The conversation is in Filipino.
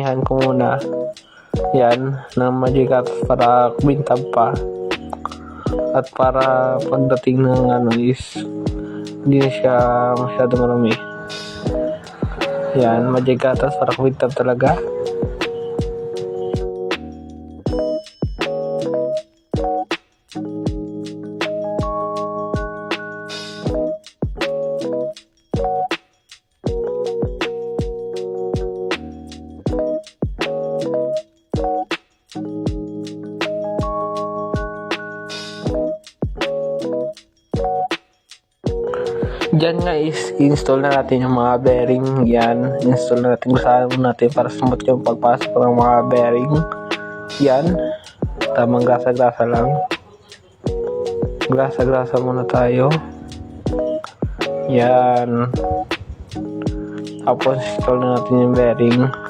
Yan ko muna. Yan, ng magic para kumintab pa. At para pagdating ng is hindi na siya masyado marami. Yan, magic para kumintab talaga. Diyan nga is install na natin yung mga bearing. Yan, install na natin. Gusahan natin para smooth yung pagpasok ng mga bearing. Yan, tamang grasa-grasa lang. Grasa-grasa muna tayo. Yan. Tapos install na natin yung bearing.